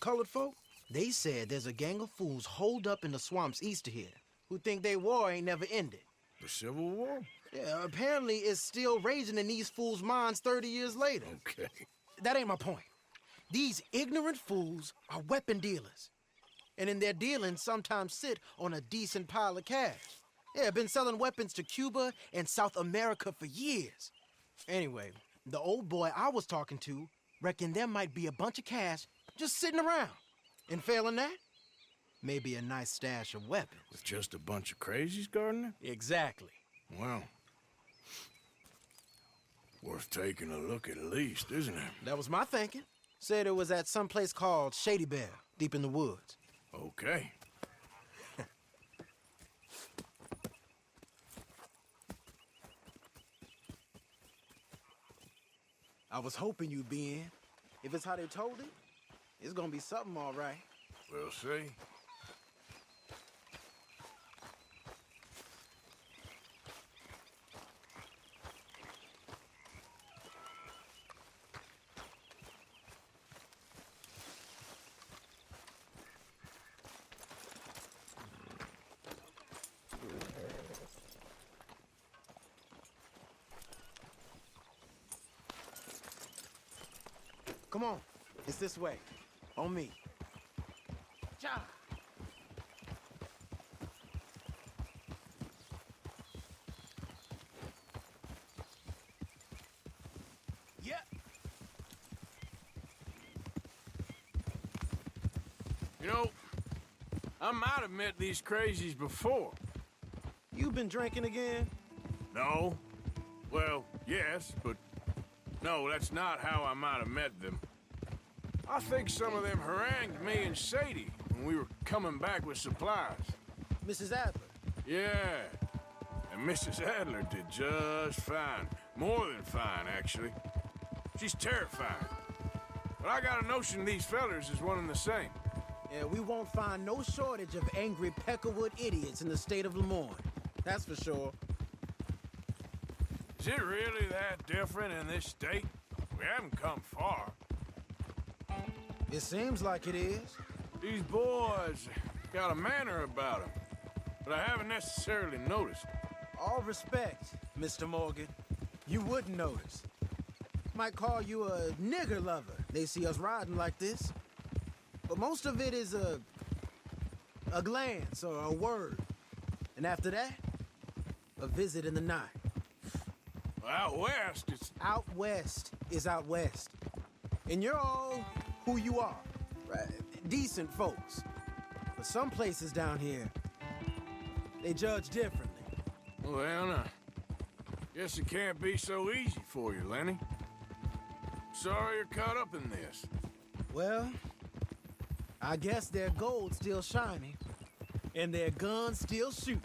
colored folk, they said there's a gang of fools holed up in the swamps east of here who think they war ain't never ended. The Civil War? Yeah, apparently it's still raging in these fools' minds 30 years later. Okay. That ain't my point. These ignorant fools are weapon dealers. And in their dealing, sometimes sit on a decent pile of cash. Yeah, been selling weapons to Cuba and South America for years. Anyway, the old boy I was talking to reckoned there might be a bunch of cash just sitting around. And failing that, maybe a nice stash of weapons. With just a bunch of crazies guarding it? Exactly. Well, worth taking a look at least, isn't it? That was my thinking. Said it was at some place called Shady Belle, deep in the woods. Okay. I was hoping you'd be in. If it's how they told it, it's gonna be something all right. We'll see. Come on, it's this way. On me. Ja. Yeah. You know, I might have met these crazies before. You been drinking again? No. Well, yes, but no, that's not how I might have met them. I think some of them harangued me and Sadie when we were coming back with supplies. Mrs. Adler. Yeah, and Mrs. Adler did just fine. More than fine, actually. She's terrifying. But I got a notion these fellers is one and the same. Yeah, we won't find no shortage of angry Peckerwood idiots in the state of Lemoyne. That's for sure. Is it really that different in this state? We haven't come far. It seems like it is. These boys got a manner about them, but I haven't necessarily noticed. All respect, Mr. Morgan. You wouldn't notice. Might call you a nigger lover. They see us riding like this. But most of it is a glance or a word. And after that, a visit in the night. Out west, it's... Out west is out west. And you're all who you are. Right? Decent folks. But some places down here, they judge differently. Well, guess it can't be so easy for you, Lenny. Sorry you're caught up in this. Well, I guess their gold's still shining, and their guns still shoot.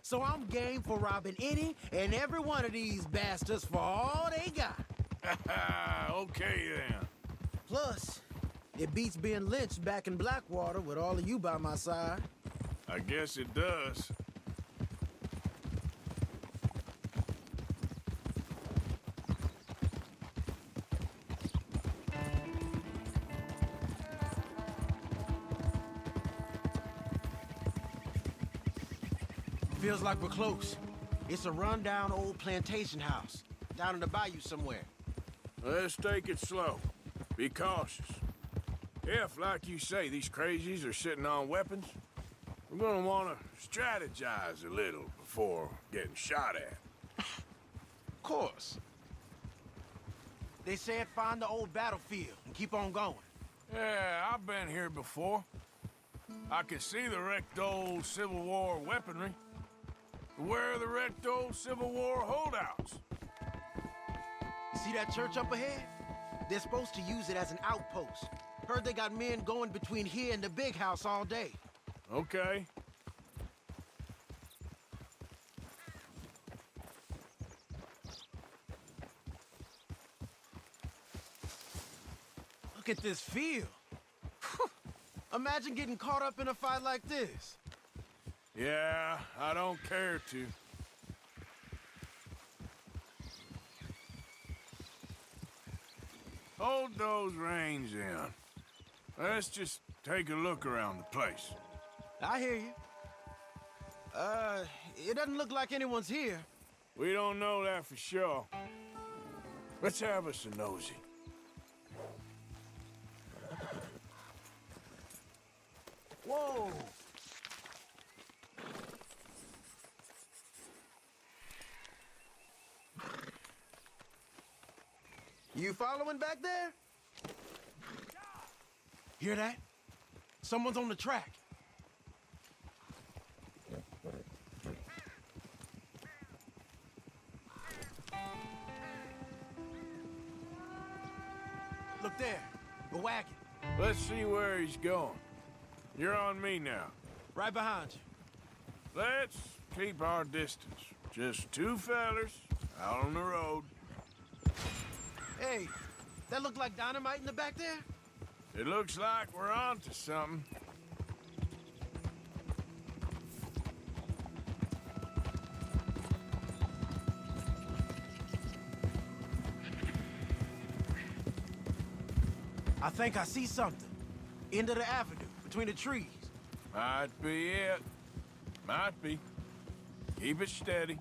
So I'm game for robbing any and every one of these bastards for all they got. Okay, then. Plus, it beats being lynched back in Blackwater with all of you by my side. I guess it does. Feels like we're close. It's a rundown old plantation house, down in the bayou somewhere. Let's take it slow. Be cautious. If, like you say, these crazies are sitting on weapons, we're gonna want to strategize a little before getting shot at. Of course. They said find the old battlefield and keep on going. Yeah, I've been here before. I can see the wrecked old Civil War weaponry. Where are the wrecked old Civil War holdouts? You see that church up ahead? They're supposed to use it as an outpost. Heard they got men going between here and the big house all day. Okay. Look at this field. Imagine getting caught up in a fight like this. Yeah, I don't care to. Hold those reins in. Let's just take a look around the place. I hear you. It doesn't look like anyone's here. We don't know that for sure. Let's have us a nosy. Whoa! You following back there? Hear that? Someone's on the track. Look there, a wagon. Let's see where he's going. You're on me now. Right behind you. Let's keep our distance. Just two fellers out on the road. Hey, that look like dynamite in the back there? It looks like we're onto something. I think I see something. End of the avenue, between the trees. Might be it. Might be. Keep it steady.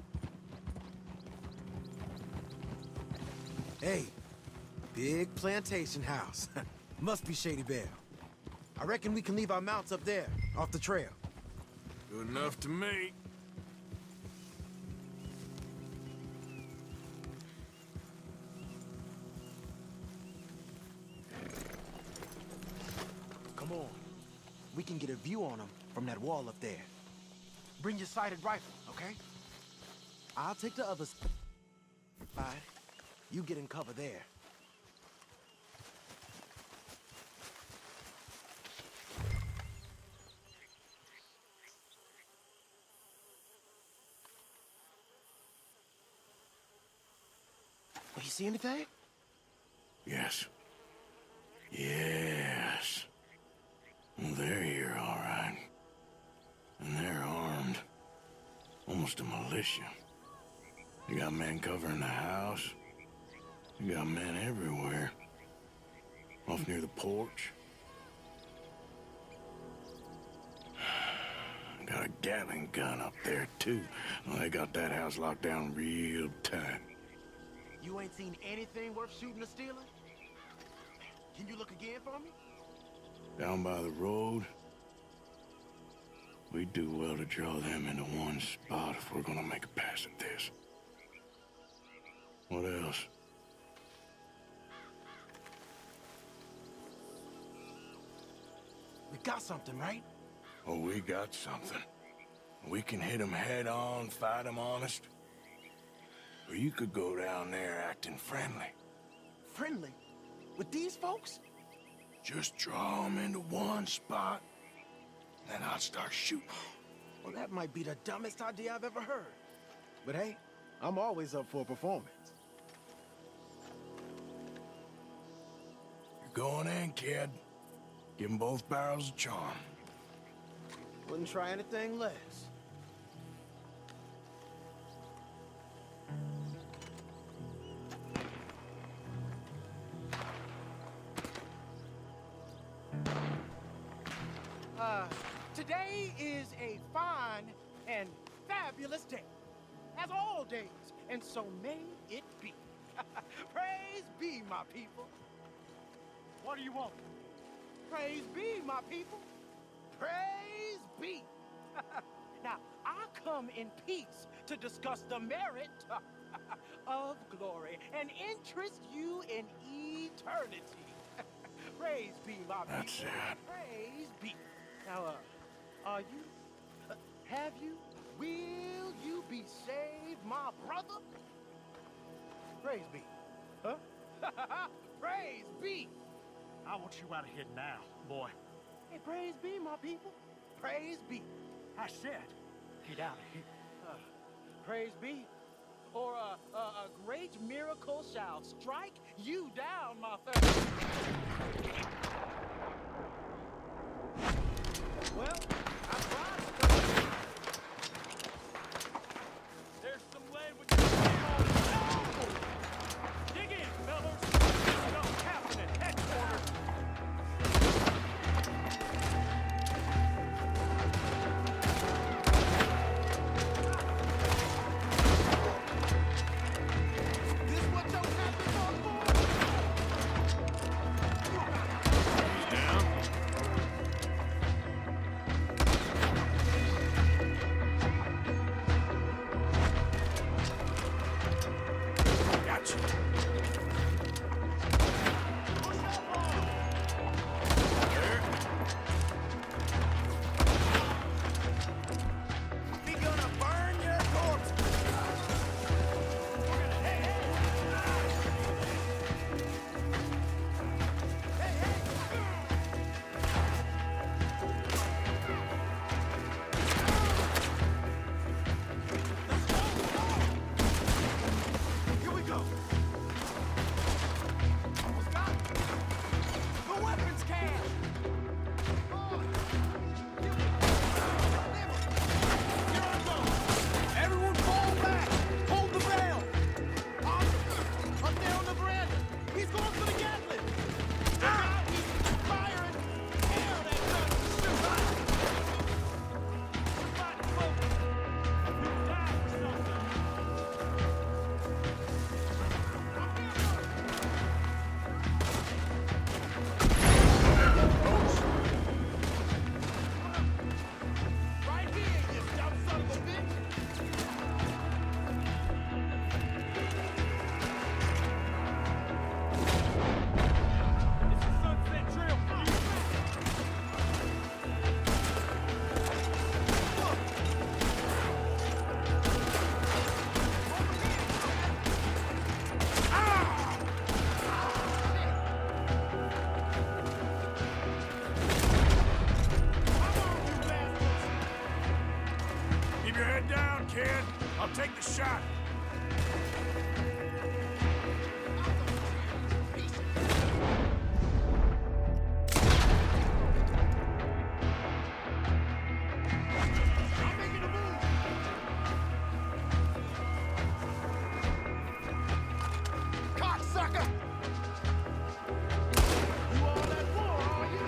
Hey, big plantation house. Must be Shady Belle. I reckon we can leave our mounts up there, off the trail. Good enough to me. Come on. We can get a view on them from that wall up there. Bring your sighted rifle, okay? I'll take the other side. You get in cover there. You see anything? Yes. Yes. They're here, all right. And they're armed. Almost a militia. You got men covering the house. You got men everywhere. Off near the porch. Got a Gatling gun up there, too. Well, they got that house locked down real tight. You ain't seen anything worth shooting or stealing? Can you look again for me? Down by the road, we'd do well to draw them into one spot if we're gonna make a pass at this. What else? We got something, right? Oh, we got something. We can hit them head on, fight them honest. Or you could go down there acting friendly. Friendly? With these folks? Just draw them into one spot, then I'll start shooting. Well, that might be the dumbest idea I've ever heard. But hey, I'm always up for a performance. You're going in, kid. Give them both barrels a charm. Wouldn't try anything less. Today is a fine and fabulous day, as all days, and so may it be. Praise be, my people. What do you want? Praise be, my people. Praise be. Now, I come in peace to discuss the merit of glory and interest you in eternity. Praise be, my people. That's it. Praise be. Now, are you? Have you? Will you be saved, my brother? Praise be. Huh? Praise be. I want you out of here now, boy. Hey, praise be, my people. Praise be. I said, get out of here. Praise be. Or a great miracle shall strike you down, my friend. Well, I tried to come. There's some land we can get on. No! Dig in, fellas. No, Captain at headquarters. I'll take the shot. Cocksucker! You all at war, are you?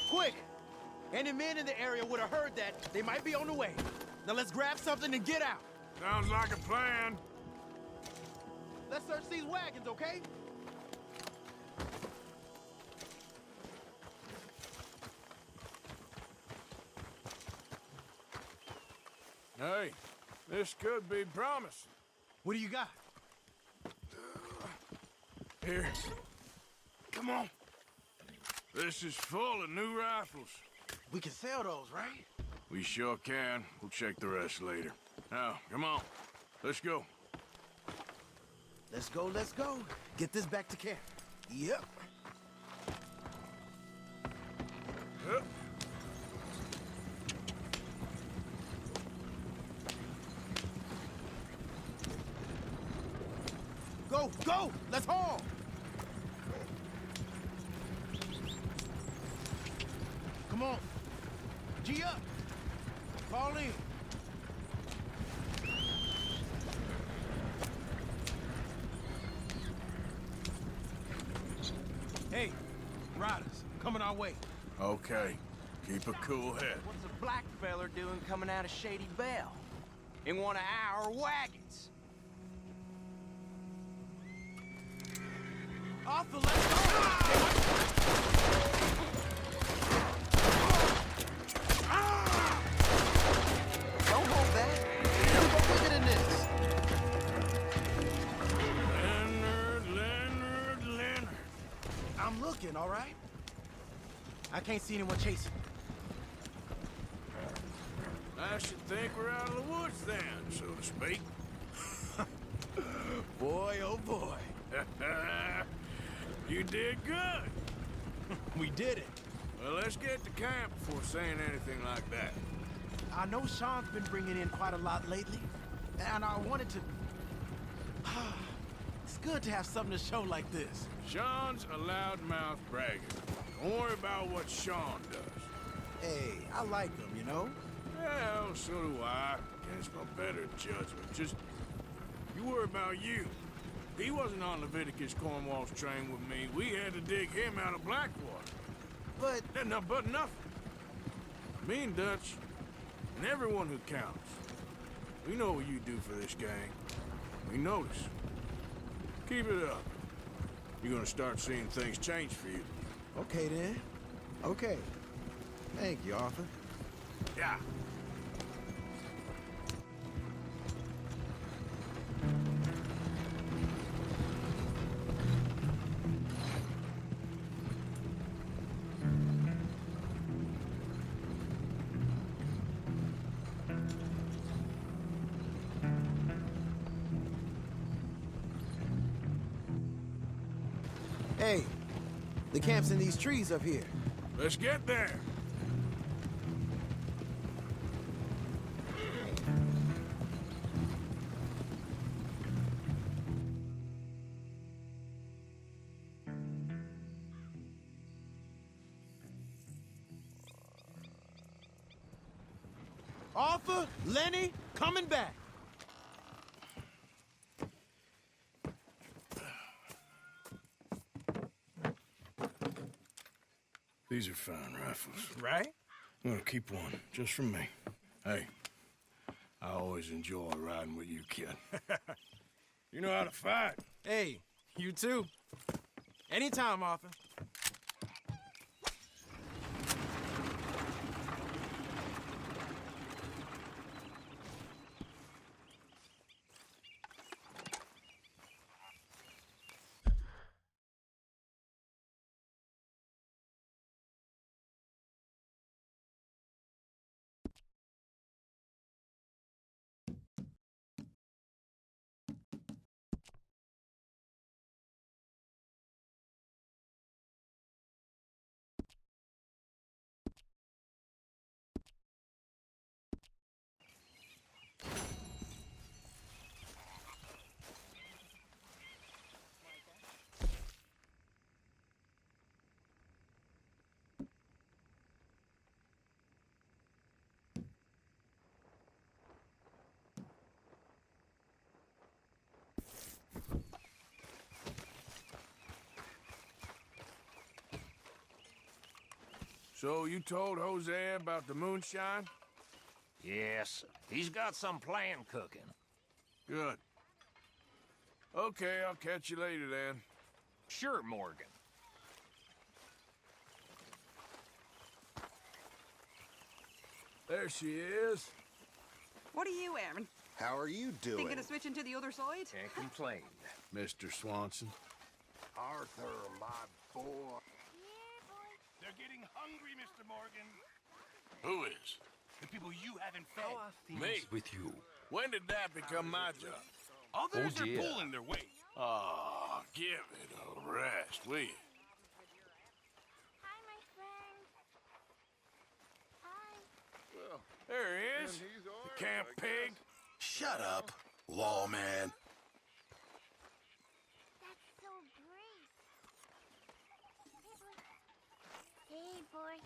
Quick! Any men in the area would have heard that. They might be on the way. Now let's grab something and get out. Sounds like a plan. Let's search these wagons, okay? Hey, this could be promising. What do you got? Here. Come on. This is full of new rifles. We can sell those, right? We sure can. We'll check the rest later. Now, come on. Let's go. Let's go, let's go. Get this back to camp. Yep. Hup. Go, go! Let's haul! Come on. G up. Fall in. Hey, riders, coming our way. Okay. Keep a cool head. What's a black feller doing coming out of Shady Belle? In one of our wagons? Arthur, let's go! Don't hold back. You go quicker than this. Leonard. I'm looking, all right? I can't see anyone chasing. I should think we're out of the woods then, so to speak. Boy, oh boy. You did good. We did it. Well, let's get to camp before saying anything like that. I know Sean's been bringing in quite a lot lately, and I wanted to... It's good to have something to show like this. Sean's a loudmouth bragger. Don't worry about what Sean does. Hey, I like him, you know? Well, so do I. Against my better judgment. Just, you worry about you. He wasn't on Leviticus Cornwall's train with me. We had to dig him out of Blackwater. But But nothing. Me and Dutch, and everyone who counts. We know what you do for this gang. We notice. Keep it up. You're gonna start seeing things change for you. okay then. Okay. Thank you, Arthur. Yeah. Hey, the camp's in these trees up here. Let's get there. Arthur, Lenny, coming back. These are fine rifles. Right? I'm gonna keep one, just for me. Hey, I always enjoy riding with you, kid. You know how to fight. Hey, you too. Anytime, Arthur. So you told Hosea about the moonshine? Yes, he's got some plan cooking. Good. Okay, I'll catch you later then. Sure, Morgan. There she is. What are you wearing? How are you doing? Thinking of switching to the other side? Can't complain. Mr. Swanson. Arthur, my boy. They're getting hungry, Mr. Morgan. Who is? The people you haven't fed. Me? With you. When did that become my job? Others Oh, are dear. pulling their weight. Oh, give it a rest, will you? Hi, my friend. Hi. Well, there he is. The camp pig. Shut up, lawman. That's so great. Hey, boy.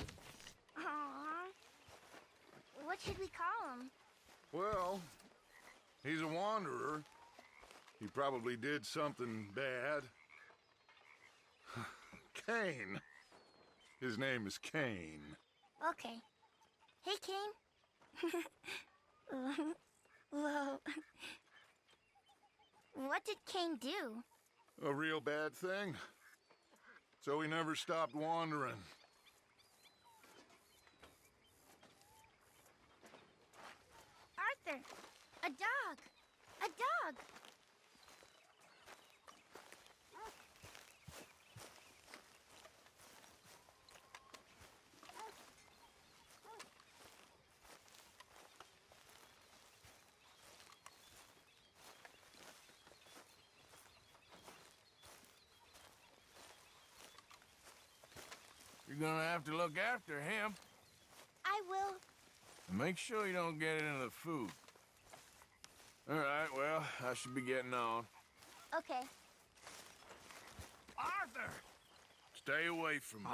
Aww. What should we call him? Well, he's a wanderer. He probably did something bad. Cain. His name is Cain. Okay. Hey, Kane. Whoa. What did Kane do? A real bad thing. So he never stopped wandering. Arthur, a dog. A dog. You're gonna have to look after him. I will. Make sure you don't get it into the food. All right, well, I should be getting on. Okay. Arthur! Stay away from me.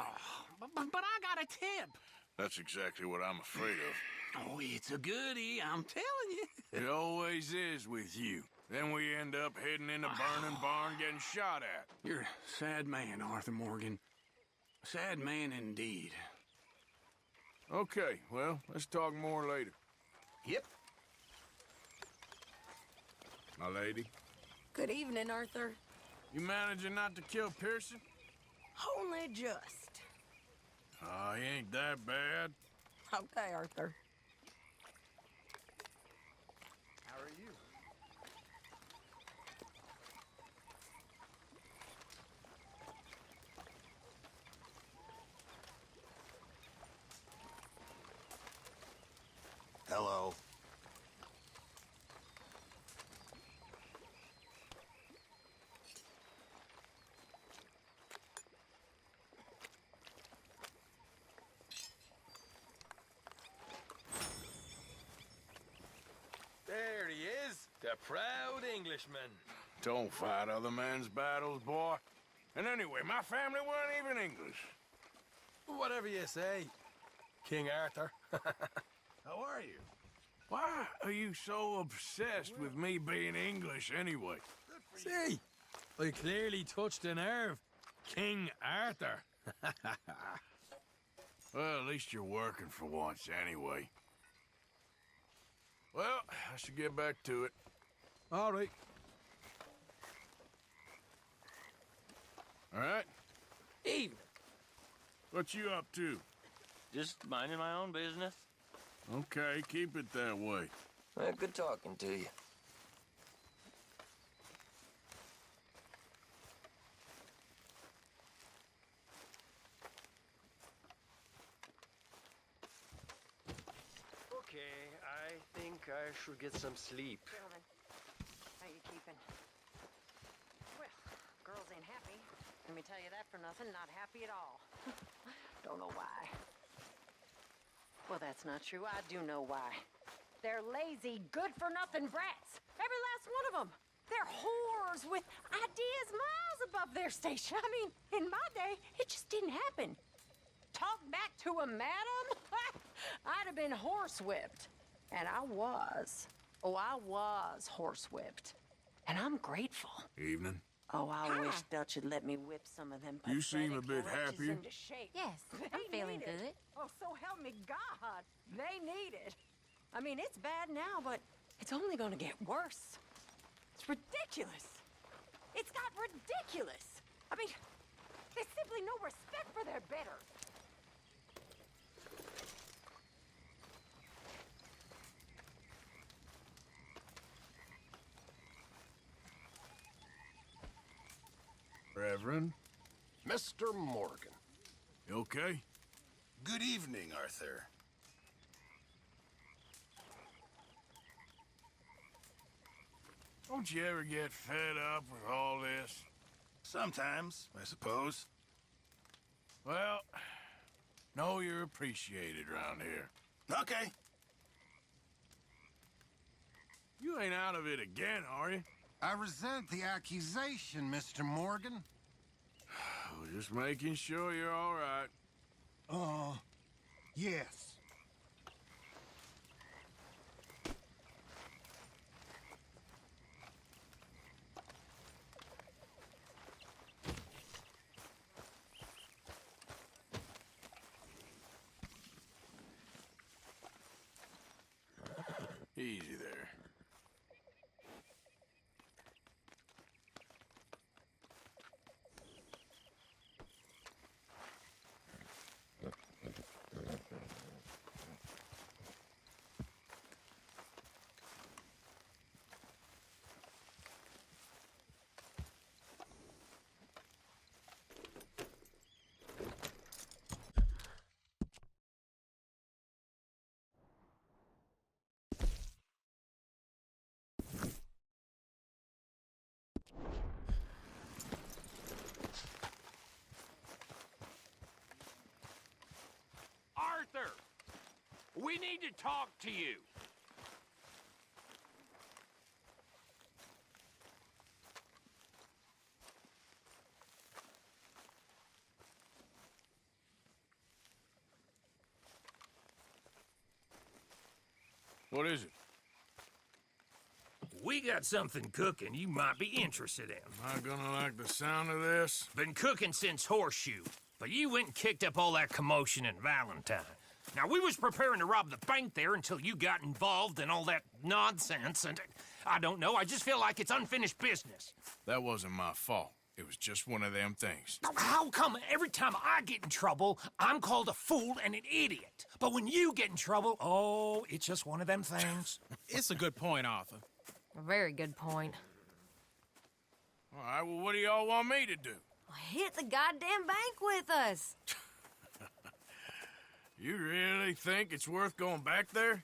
But I got a tip. That's exactly what I'm afraid of. Oh, it's a goodie, I'm telling you. It always is with you. Then we end up heading in a burning barn getting shot at. You're a sad man, Arthur Morgan. A sad man indeed. Okay, well, let's talk more later. Yep. My lady, Good evening, Arthur. you managing not to kill Pearson? Only just. Oh, he ain't that bad. Okay, Arthur. How are you? Hello. There he is, the proud Englishman. Don't fight other men's battles, boy. And anyway, my family weren't even English. Whatever you say, King Arthur. How are you? Why are you so obsessed with me being English anyway? See, I clearly touched a nerve. King Arthur. Well, at least you're working for once anyway. Well, I should get back to it. All right. All right? Evening. What you up to? Just minding my own business. Okay, keep it that way. Good talking to you. Okay, I think I should get some sleep. Gentlemen, how you keeping? Well, girls ain't happy. Let me tell you that for nothing. Not happy at all. Don't know why. Well, that's not true. I do know why. They're lazy, good-for-nothing brats. Every last one of them. They're whores with ideas miles above their station. I mean, in my day, it just didn't happen. Talk back to a madam? I'd have been horsewhipped. And I was. Oh, I was horsewhipped. And I'm grateful. Evening. Oh, I wish Dutch had let me whip some of them You seem a pathetic bit wretches happier. into shape. Yes, They I'm feeling need it. good. Oh, so help me God. They need it. I mean, it's bad now, but it's only gonna get worse. It's ridiculous. It's got ridiculous. I mean, there's simply no respect for their better. Reverend, Mr. Morgan. you okay? Good evening, Arthur. Don't you ever get fed up with all this? Sometimes, I suppose. Well, know you're appreciated around here. Okay. You ain't out of it again, are you? I resent the accusation, Mr. Morgan. Just making sure you're all right. Yes. Easy there. Arthur! We need to talk to you. What is it? We got something cooking you might be interested in. Am I gonna like the sound of this? Been cooking since Horseshoe, but you went and kicked up all that commotion in Valentine. Now, we was preparing to rob the bank there until you got involved in all that nonsense, and I don't know, I just feel like it's unfinished business. That wasn't my fault. It was just one of them things. How come every time I get in trouble, I'm called a fool and an idiot? But when you get in trouble, oh, it's just one of them things. It's a good point, Arthur. A very good point. All right, well, what do y'all want me to do? Hit the goddamn bank with us. You really think it's worth going back there?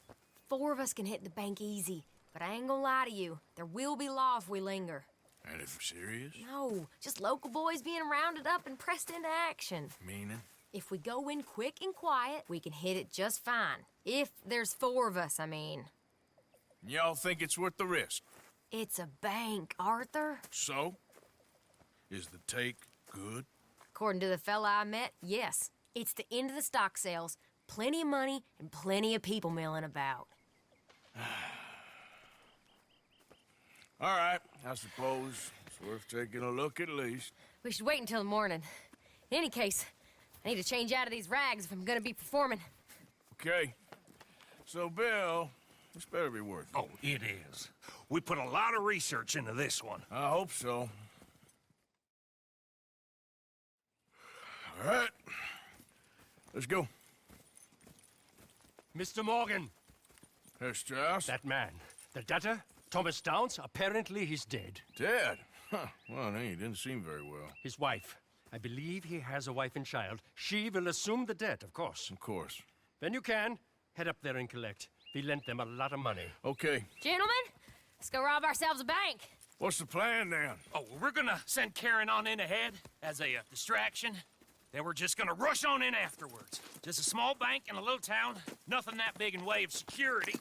4 of us can hit the bank easy, but I ain't gonna lie to you. There will be law if we linger. And if serious? No, just local boys being rounded up and pressed into action. Meaning? If we go in quick and quiet, we can hit it just fine. If there's 4 of us, I mean. Y'all think it's worth the risk? It's a bank, Arthur. So? Is the take good? According to the fella I met, yes. It's the end of the stock sales. Plenty of money and plenty of people milling about. All right, I suppose it's worth taking a look at least. We should wait until the morning. In any case, I need to change out of these rags if I'm gonna be performing. Okay. So, Bill, this better be worth it. Oh, it is. We put a lot of research into this one. I hope so. All right. Let's go. Mr. Morgan. Herr Strauss? That man. The debtor, Thomas Downs, apparently he's dead. Dead? Huh. Well, he didn't seem very well. His wife. I believe he has a wife and child. She will assume the debt, of course. Of course. When you can, head up there and collect. We lent them a lot of money. Okay. Gentlemen, let's go rob ourselves a bank. What's the plan, then? Oh, we're gonna send Karen on in ahead as a distraction. Then we're just gonna rush on in afterwards. Just a small bank in a little town. Nothing that big in way of security.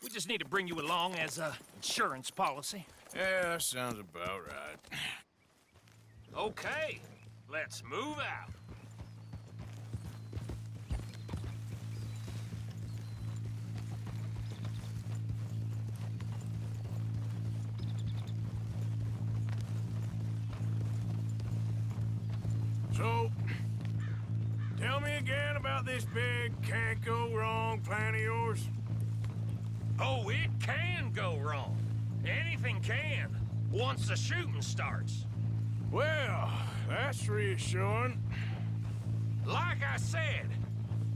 We just need to bring you along as a insurance policy. Yeah, that sounds about right. Okay, let's move out. this big can't go wrong plan of yours? Oh, it can go wrong. Anything can, once the shooting starts. Well, that's reassuring. Like I said,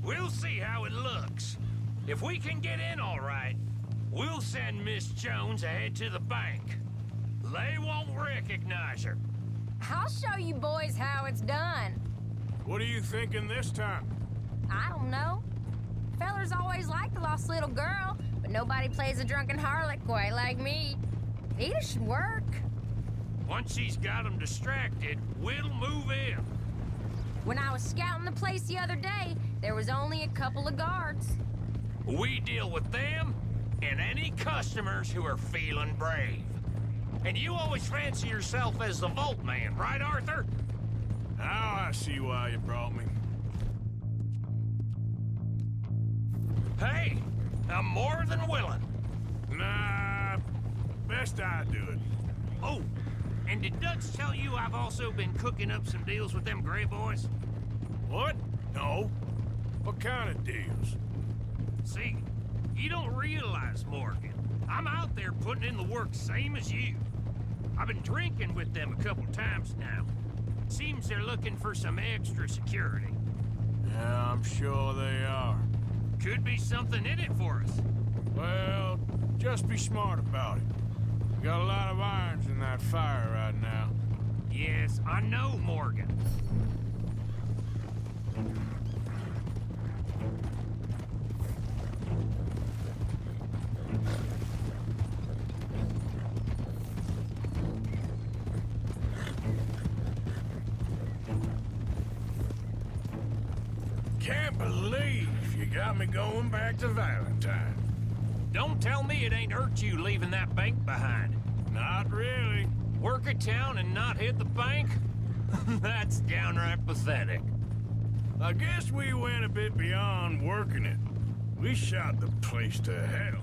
we'll see how it looks. If we can get in all right, we'll send Miss Jones ahead to the bank. They won't recognize her. I'll show you boys how it's done. What are you thinking this time? I don't know. Fellers always like the lost little girl, but nobody plays a drunken harlot quite like me. It should work. Once she's got them distracted, we'll move in. When I was scouting the place the other day, there was only a couple of guards. We deal with them and any customers who are feeling brave. And you always fancy yourself as the Vault Man, right, Arthur? Now I see why you brought me. Hey, I'm more than willing. Nah, best I do it. Oh, and did Dutch tell you I've also been cooking up some deals with them Gray Boys? What? No. What kind of deals? See, you don't realize, Morgan. I'm out there putting in the work same as you. I've been drinking with them a couple times now. Seems they're looking for some extra security. Yeah, I'm sure they are. Could be something in it for us. Well, just be smart about it. We got a lot of irons in that fire right now. Yes, I know, Morgan. Can't believe you got me going back to Valentine. Don't tell me it ain't hurt you leaving that bank behind. Not really. Work a town and not hit the bank? That's downright pathetic. I guess we went a bit beyond working it. We shot the place to hell.